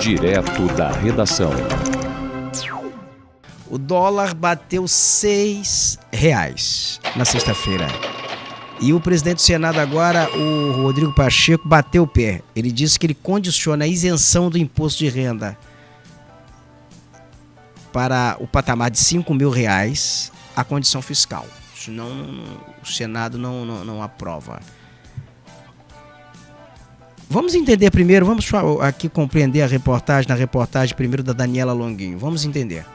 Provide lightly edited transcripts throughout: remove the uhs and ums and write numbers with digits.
Direto da redação. O dólar bateu R$6 na sexta-feira. E o presidente do Senado agora, o Rodrigo Pacheco, bateu o pé. Ele disse que ele condiciona a isenção do imposto de renda para o patamar de R$5.000 à condição fiscal. Senão o Senado não aprova. Vamos entender primeiro, vamos aqui compreender na reportagem primeiro da Daniela Longuinho. Vamos entender.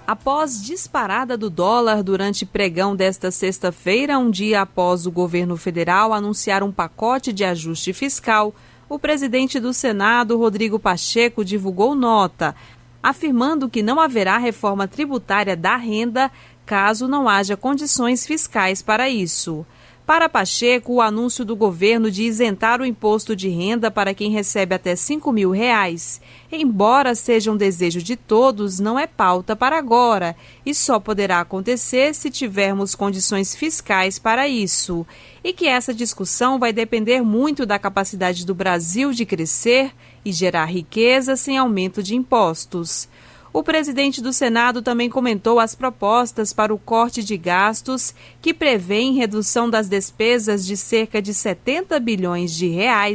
Após disparada do dólar durante pregão desta sexta-feira, um dia após o governo federal anunciar um pacote de ajuste fiscal, o presidente do Senado, Rodrigo Pacheco, divulgou nota, afirmando que não haverá reforma tributária da renda caso não haja condições fiscais para isso. Para Pacheco, o anúncio do governo de isentar o imposto de renda para quem recebe até R$5.000, embora seja um desejo de todos, não é pauta para agora e só poderá acontecer se tivermos condições fiscais para isso. E que essa discussão vai depender muito da capacidade do Brasil de crescer e gerar riqueza sem aumento de impostos. O presidente do Senado também comentou as propostas para o corte de gastos, que prevêem redução das despesas de cerca de R$70 bilhões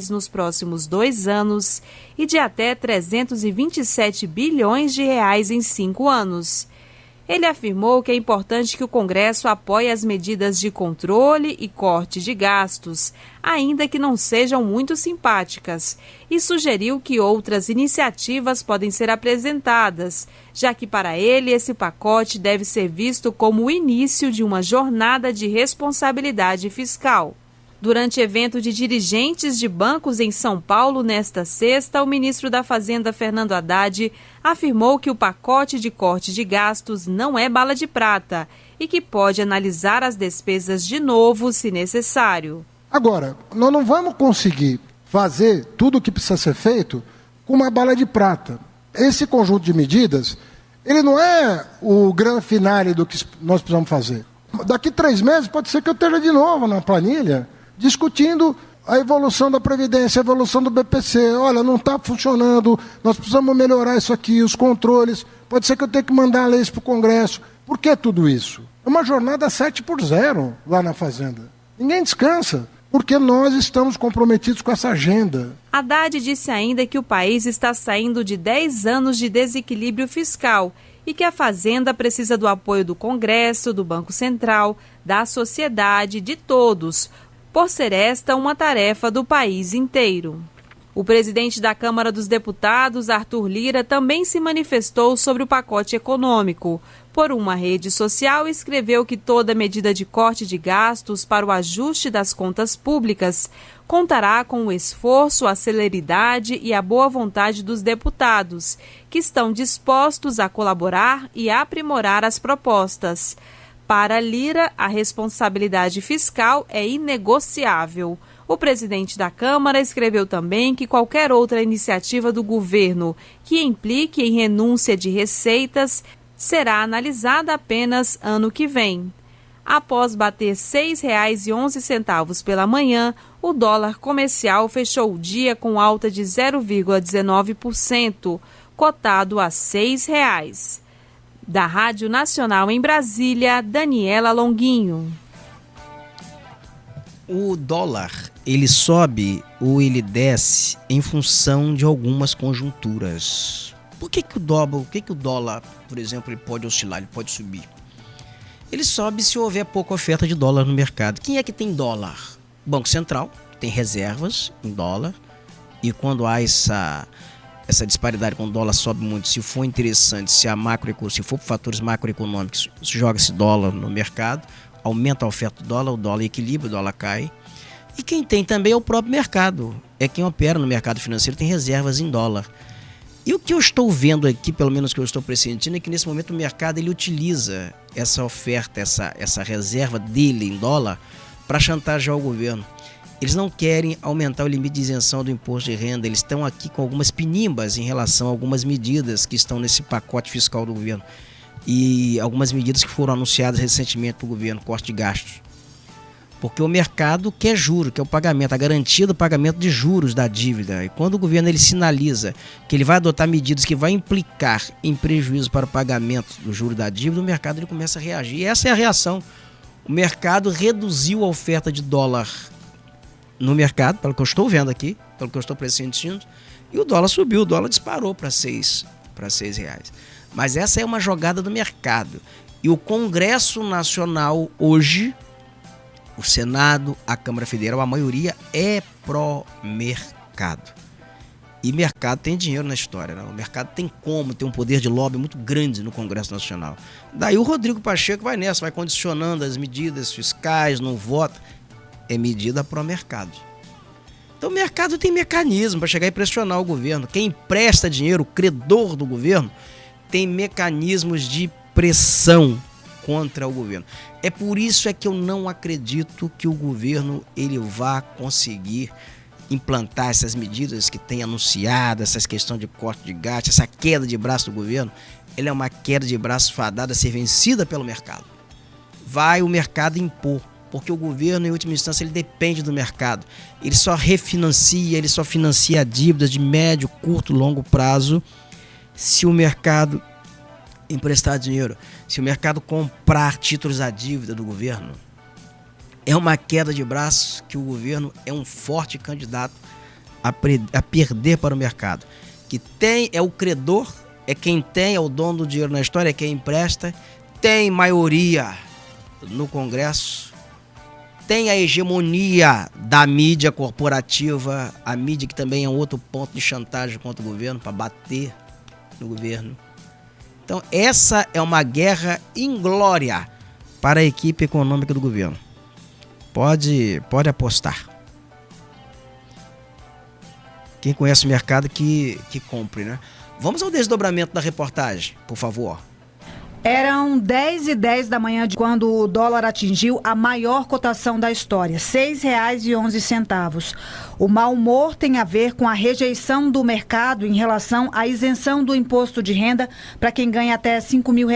nos próximos 2 anos e de até R$327 bilhões em 5 anos. Ele afirmou que é importante que o Congresso apoie as medidas de controle e corte de gastos, ainda que não sejam muito simpáticas, e sugeriu que outras iniciativas podem ser apresentadas, já que para ele esse pacote deve ser visto como o início de uma jornada de responsabilidade fiscal. Durante evento de dirigentes de bancos em São Paulo nesta sexta, o ministro da Fazenda, Fernando Haddad, afirmou que o pacote de corte de gastos não é bala de prata e que pode analisar as despesas de novo, se necessário. Agora, nós não vamos conseguir fazer tudo o que precisa ser feito com uma bala de prata. Esse conjunto de medidas, ele não é o grande finale do que nós precisamos fazer. Daqui 3 meses pode ser que eu esteja de novo na planilha discutindo a evolução da Previdência, a evolução do BPC. Olha, não está funcionando, nós precisamos melhorar isso aqui, os controles. Pode ser que eu tenha que mandar leis para o Congresso. Por que tudo isso? É uma jornada 7x0 lá na Fazenda. Ninguém descansa, porque nós estamos comprometidos com essa agenda. Haddad disse ainda que o país está saindo de 10 anos de desequilíbrio fiscal e que a Fazenda precisa do apoio do Congresso, do Banco Central, da sociedade, de todos, por ser esta uma tarefa do país inteiro. O presidente da Câmara dos Deputados, Arthur Lira, também se manifestou sobre o pacote econômico. Por uma rede social, escreveu que toda medida de corte de gastos para o ajuste das contas públicas contará com o esforço, a celeridade e a boa vontade dos deputados, que estão dispostos a colaborar e aprimorar as propostas. Para Lira, a responsabilidade fiscal é inegociável. O presidente da Câmara escreveu também que qualquer outra iniciativa do governo que implique em renúncia de receitas será analisada apenas ano que vem. Após bater R$ 6,11 pela manhã, o dólar comercial fechou o dia com alta de 0,19%, cotado a R$ 6,00. Da Rádio Nacional em Brasília, Daniela Longuinho. O dólar, ele sobe ou ele desce em função de algumas conjunturas. Por que o dólar, por exemplo, ele pode oscilar, ele pode subir? Ele sobe se houver pouca oferta de dólar no mercado. Quem é que tem dólar? O Banco Central tem reservas em dólar, e quando há essa disparidade, quando o dólar sobe muito, se for interessante, se for por fatores macroeconômicos, joga-se dólar no mercado, aumenta a oferta do dólar, o dólar equilibra, o dólar cai. E quem tem também é o próprio mercado, é quem opera no mercado financeiro, tem reservas em dólar. E o que eu estou vendo aqui, pelo menos que eu estou pressentindo, é que nesse momento o mercado ele utiliza essa oferta, essa reserva dele em dólar para chantagear o governo. Eles não querem aumentar o limite de isenção do imposto de renda, eles estão aqui com algumas pinimbas em relação a algumas medidas que estão nesse pacote fiscal do governo e algumas medidas que foram anunciadas recentemente pelo governo, corte de gastos. Porque o mercado quer juro, que é o pagamento, a garantia do pagamento de juros da dívida. E quando o governo ele sinaliza que ele vai adotar medidas que vai implicar em prejuízo para o pagamento do juro da dívida, o mercado ele começa a reagir. E essa é a reação. O mercado reduziu a oferta de dólar no mercado, pelo que eu estou vendo aqui, pelo que eu estou pressentindo, e o dólar subiu, o dólar disparou para R$6. Mas essa é uma jogada do mercado. E o Congresso Nacional hoje, o Senado, a Câmara Federal, a maioria é pró-mercado. E mercado tem dinheiro na história, né? O mercado tem um poder de lobby muito grande no Congresso Nacional. Daí o Rodrigo Pacheco vai nessa, vai condicionando as medidas fiscais, não vota. É medida pró-mercado. Então o mercado tem mecanismo para chegar e pressionar o governo. Quem empresta dinheiro, o credor do governo, tem mecanismos de pressão contra o governo. É por isso é que eu não acredito que o governo ele vá conseguir implantar essas medidas que tem anunciado, essas questões de corte de gasto, essa queda de braço do governo. Ele é uma queda de braço fadada a ser vencida pelo mercado. Vai o mercado impor, porque o governo, em última instância, ele depende do mercado. Ele só refinancia, ele só financia dívidas de médio, curto, longo prazo se o mercado emprestar dinheiro, se o mercado comprar títulos à dívida do governo. É uma queda de braço que o governo é um forte candidato a perder para o mercado. Que tem, é o credor, é quem tem, é o dono do dinheiro na história, é quem empresta, tem maioria no Congresso, tem a hegemonia da mídia corporativa, a mídia que também é um outro ponto de chantagem contra o governo, para bater no governo. Então essa é uma guerra inglória para a equipe econômica do governo. Pode apostar. Quem conhece o mercado que compre, né? Vamos ao desdobramento da reportagem, por favor. Eram 10h10 da manhã quando o dólar atingiu a maior cotação da história, R$ 6,11. O mau humor tem a ver com a rejeição do mercado em relação à isenção do imposto de renda para quem ganha até R$5 mil.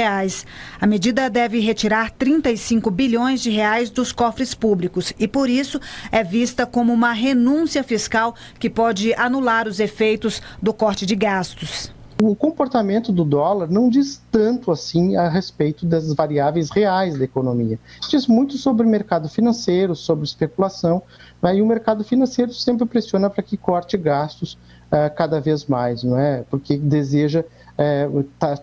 A medida deve retirar 35 bilhões de reais dos cofres públicos e, por isso, é vista como uma renúncia fiscal que pode anular os efeitos do corte de gastos. O comportamento do dólar não diz tanto assim a respeito das variáveis reais da economia. Diz muito sobre o mercado financeiro, sobre especulação, né? E o mercado financeiro sempre pressiona para que corte gastos cada vez mais, não é? Porque deseja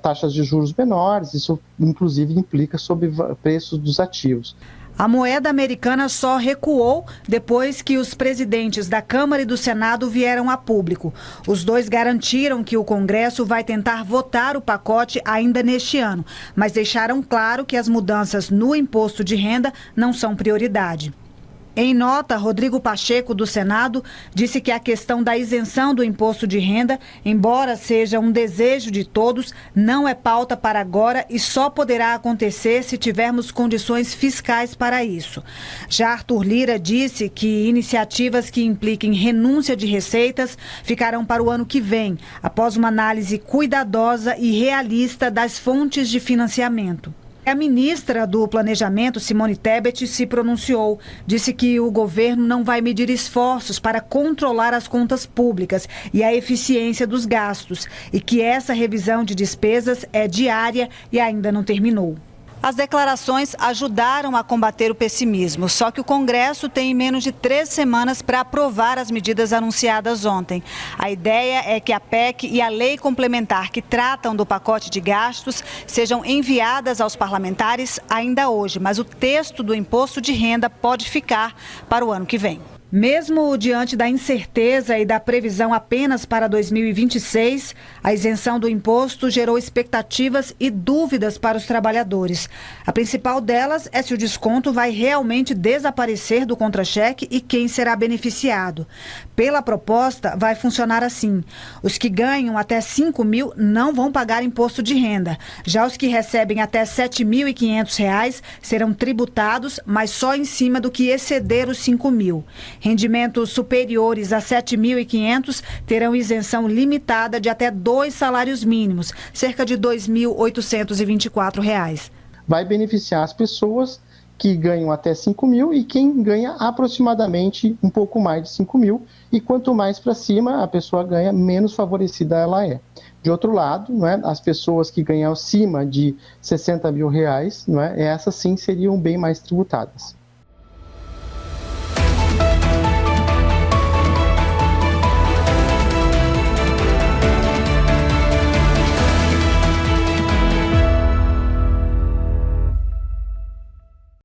taxas de juros menores, isso inclusive implica sobre preços dos ativos. A moeda americana só recuou depois que os presidentes da Câmara e do Senado vieram a público. Os dois garantiram que o Congresso vai tentar votar o pacote ainda neste ano, mas deixaram claro que as mudanças no imposto de renda não são prioridade. Em nota, Rodrigo Pacheco, do Senado, disse que a questão da isenção do imposto de renda, embora seja um desejo de todos, não é pauta para agora e só poderá acontecer se tivermos condições fiscais para isso. Já Arthur Lira disse que iniciativas que impliquem renúncia de receitas ficarão para o ano que vem, após uma análise cuidadosa e realista das fontes de financiamento. A ministra do Planejamento, Simone Tebet, se pronunciou. Disse que o governo não vai medir esforços para controlar as contas públicas e a eficiência dos gastos e que essa revisão de despesas é diária e ainda não terminou. As declarações ajudaram a combater o pessimismo, só que o Congresso tem menos de 3 semanas para aprovar as medidas anunciadas ontem. A ideia é que a PEC e a lei complementar que tratam do pacote de gastos sejam enviadas aos parlamentares ainda hoje, mas o texto do imposto de renda pode ficar para o ano que vem. Mesmo diante da incerteza e da previsão apenas para 2026, a isenção do imposto gerou expectativas e dúvidas para os trabalhadores. A principal delas é se o desconto vai realmente desaparecer do contra-cheque e quem será beneficiado. Pela proposta, vai funcionar assim. Os que ganham até R$5 mil não vão pagar imposto de renda. Já os que recebem até R$ 7.500 serão tributados, mas só em cima do que exceder os R$5 mil. Rendimentos superiores a R$ 7.500 terão isenção limitada de até 2 salários mínimos, cerca de R$ 2.824. Vai beneficiar as pessoas que ganham até 5 mil e quem ganha aproximadamente um pouco mais de 5 mil. E quanto mais para cima a pessoa ganha, menos favorecida ela é. De outro lado, não é, as pessoas que ganham acima de 60 mil reais, não é, essas sim seriam bem mais tributadas.